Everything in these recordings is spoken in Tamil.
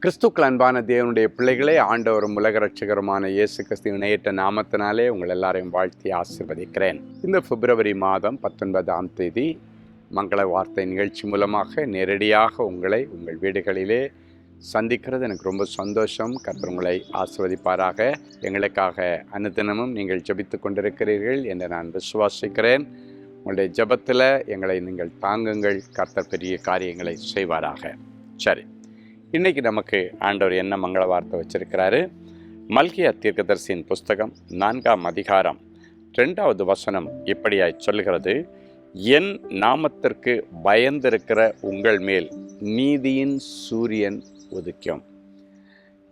கிறிஸ்துக்கள் அன்பான தேவனுடைய பிள்ளைகளே, ஆண்டவரும் உலக ரட்சகருமான இயேசு கிறிஸ்துவின் இணையற்ற நாமத்தினாலே உங்கள் எல்லாரையும் வாழ்த்தி ஆசீர்வதிக்கிறேன். இந்த பிப்ரவரி மாதம் 19ஆம் தேதி மங்கள வார்த்தை நிகழ்ச்சி மூலமாக நேரடியாக உங்களை உங்கள் வீடுகளிலே சந்திக்கிறது எனக்கு ரொம்ப சந்தோஷம். கர்த்தர் உங்களை ஆசீர்வதிப்பாராக. எங்களுக்காக அனுதினமும் நீங்கள் ஜெபித்து கொண்டிருக்கிறீர்கள் என்று நான் விசுவாசிக்கிறேன். உங்களுடைய ஜெபத்தில் எங்களை நீங்கள் தாங்குங்கள். கர்த்தர் பெரிய காரியங்களை செய்வாராக. சரி, இன்றைக்கி நமக்கு ஆண்டவர் என்ன மங்கள வார்த்தை வச்சிருக்கிறாரு? மல்கியா தீர்க்கதரிசியின் புஸ்தகம் 4ஆம் அதிகாரம் 2வது வசனம் இப்படியாய் சொல்கிறது, என் நாமத்திற்கு பயந்திருக்கிற உங்கள் மேல் நீதியின் சூரியன் உதிக்கும்.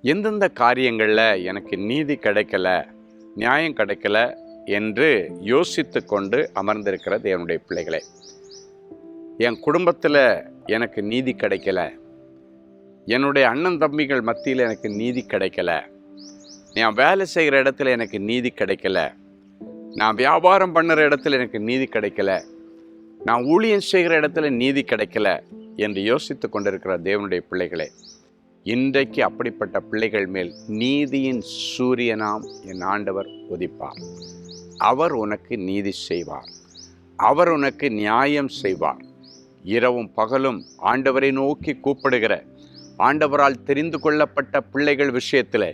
எந்தெந்த காரியங்களில் எனக்கு நீதி கிடைக்கல, நியாயம் கிடைக்கல என்று யோசித்து கொண்டு அமர்ந்திருக்கிற தேவனுடைய பிள்ளைகளே, என் குடும்பத்தில் எனக்கு நீதி கிடைக்கல, என்னுடைய அண்ணன் தம்பிகள் மத்தியில் எனக்கு நீதி கிடைக்கல, நான் வேலை செய்கிற இடத்துல எனக்கு நீதி கிடைக்கல, நான் வியாபாரம் பண்ணுற இடத்துல எனக்கு நீதி கிடைக்கல, நான் ஊழியம் செய்கிற இடத்துல நீதி கிடைக்கல என்று யோசித்து கொண்டிருக்கிற தேவனுடைய பிள்ளைகளே, இன்றைக்கு அப்படிப்பட்ட பிள்ளைகள் மேல் நீதியின் சூரியனாம் என் ஆண்டவர் உதிப்பார். அவர் உனக்கு நீதி செய்வார். அவர் உனக்கு நியாயம் செய்வார். இரவும் பகலும் ஆண்டவரை நோக்கி கூப்பிடுகிற, ஆண்டவரால் தெரிந்து கொள்ளப்பட்ட பிள்ளைகள் விஷயத்தில்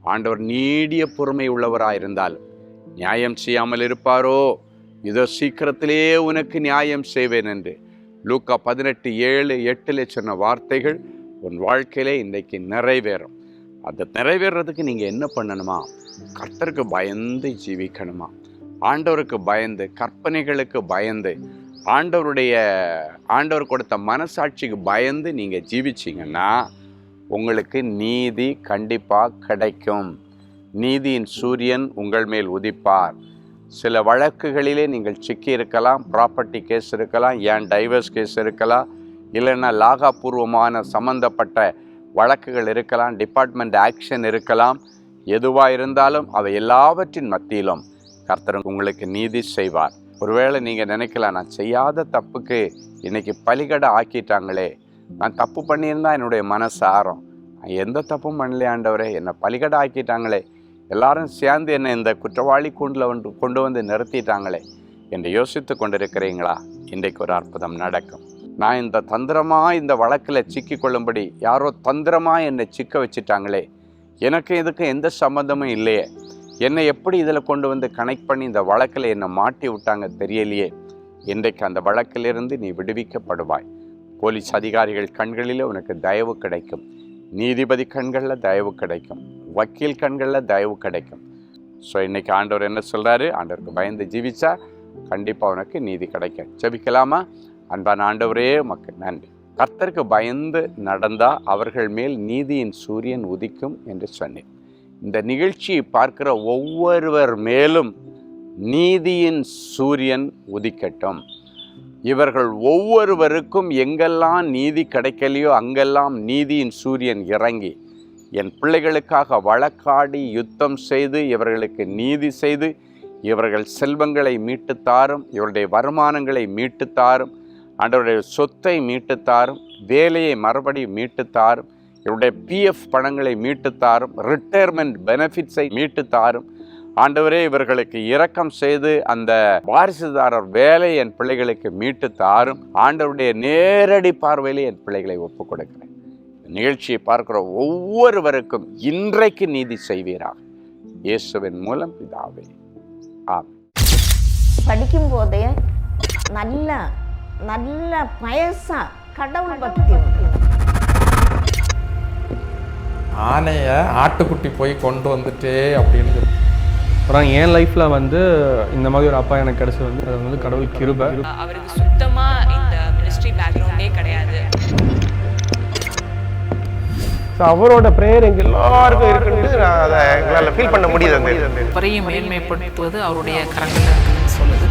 ஆண்டவர் நீடிய பொறுமை உள்ளவராயிருந்தால் நியாயம் செய்யாமல் இருப்பாரோ? இதோ சீக்கிரத்திலே உனக்கு நியாயம் செய்வேன் என்று லூக்கா 18:7-8 சொன்ன வார்த்தைகள் உன் வாழ்க்கையிலே இன்றைக்கு நிறைவேறும். அது நிறைவேறதுக்கு நீங்கள் என்ன பண்ணணுமா? கர்த்தருக்கு பயந்து ஜீவிக்கணுமா? ஆண்டவருக்கு பயந்து, கற்பனைகளுக்கு பயந்து, ஆண்டவர் கொடுத்த மனசாட்சிக்கு பயந்து நீங்கள் ஜீவிச்சிங்கன்னா உங்களுக்கு நீதி கண்டிப்பாக கிடைக்கும். நீதியின் சூரியன் உங்கள் மேல் உதிப்பார். சில வழக்குகளிலே நீங்கள் சிக்கி இருக்கலாம். ப்ராப்பர்ட்டி கேஸ் இருக்கலாம், ஏன் டைவர்ஸ் கேஸ் இருக்கலாம், இல்லைன்னா லாகாபூர்வமான சம்பந்தப்பட்ட வழக்குகள் இருக்கலாம், டிபார்ட்மெண்ட் ஆக்ஷன் இருக்கலாம். எதுவாக இருந்தாலும் அவை எல்லாவற்றின் மத்தியிலும் கர்த்தர் உங்களுக்கு நீதி செய்வார். ஒருவேளை நீங்கள் நினைக்கலாம், நான் செய்யாத தப்புக்கு இன்றைக்கி பலிகடை ஆக்கிட்டாங்களே, நான் தப்பு பண்ணியிருந்தா என்னுடைய மனசு ஆறும், நான் எந்த தப்பும் பண்ணலையே ஆண்டவரே, என்னை பலிகடை ஆக்கிட்டாங்களே, எல்லாரும் சேர்ந்து என்னை இந்த குற்றவாளி கூண்டில் கொண்டு வந்து நிறுத்திட்டாங்களே என்று யோசித்து கொண்டிருக்கிறீங்களா? இன்றைக்கு ஒரு அற்புதம் நடக்கும். நான் இந்த வழக்கில் சிக்கி கொள்ளும்படி யாரோ தந்திரமாக என்னை சிக்க வச்சுட்டாங்களே, எனக்கு இதுக்கு எந்த சம்மந்தமும் இல்லையே, என்னை எப்படி இதில் கொண்டு வந்து கனெக்ட் பண்ணி இந்த வழக்கில் என்னை மாட்டி விட்டாங்க தெரியலையே. இன்றைக்கு அந்த வழக்கிலிருந்து நீ விடுவிக்கப்படுவாய். போலீஸ் அதிகாரிகள் கண்களில் உனக்கு தயவு கிடைக்கும். நீதிபதி கண்களில் தயவு கிடைக்கும். வக்கீல் கண்களில் தயவு கிடைக்கும். ஸோ இன்றைக்கி ஆண்டவர் என்ன சொல்கிறாரு? ஆண்டவருக்கு பயந்து ஜீவிச்சா கண்டிப்பாக உனக்கு நீதி கிடைக்கும். ஜெபிக்கலாமா? அன்பான ஆண்டவரே, உமக்கு நன்றி. கர்த்தருக்கு பயந்து நடந்தால் அவர்கள் மேல் நீதியின் சூரியன் உதிக்கும் என்று சொன்னேன். இந்த நிகழ்ச்சியை பார்க்கிற ஒவ்வொருவர் மேலும் நீதியின் சூரியன் உதிக்கட்டும். இவர்கள் ஒவ்வொருவருக்கும் எங்கெல்லாம் நீதி கிடைக்கலையோ அங்கெல்லாம் நீதியின் சூரியன் இறங்கி என் பிள்ளைகளுக்காக வழக்காடி யுத்தம் செய்து இவர்களுக்கு நீதி செய்து இவர்கள் செல்வங்களை மீட்டுத்தாரும், இவருடைய வருமானங்களை மீட்டுத்தாரும், ஆண்டவருடைய சொத்தை மீட்டுத்தாரும், வேலையை மறுபடியும் மீட்டுத்தாரும், இவருடைய பிஎஃப் பணங்களை மீட்டுத்தாரும், ரிட்டையர்மெண்ட் பெனிஃபிட்ஸை மீட்டுத்தாரும். ஆண்டவரே, இவர்களுக்கு இரக்கம் செய்து அந்த வாரிசுதாரர் வேலை என் பிள்ளைகளுக்கு மீட்டுத்தாரும். ஆண்டவருடைய நேரடி பார்வையிலே என் பிள்ளைகளை ஒப்புக் கொடுக்கிறேன். நிகழ்ச்சியை பார்க்கிற ஒவ்வொருவருக்கும் இன்றைக்கு நீதி செய்வீராக. இயேசுவின் மூலம் பிதாவே, ஆமென். படிக்கும் போதே நல்ல பயசா கடவுள் பக்தி. ஆனைய ஆட்டுக்குட்டி போய் கொண்டு வந்துட்டே அப்படின்னு அப்புறம் என் லைஃப்பில் வந்து இந்த மாதிரி ஒரு அப்பா எனக்கு கிடைச்சது வந்து அது வந்து கடவுள் கிருபை. அவருக்கு சுத்தமாக இந்த மினிஸ்ட்ரி பேக்ரவுண்டே கிடையாது. ஸோ அவரோட ப்ரேயர் எங்கள் எல்லாருக்கும் இருக்குன்னு அதை எங்களால் ஃபீல் பண்ண முடியுது. அவரையும் மேன்மைப்படுத்துவது அவருடைய கரங்களில் இருக்குன்னு சொல்லுது.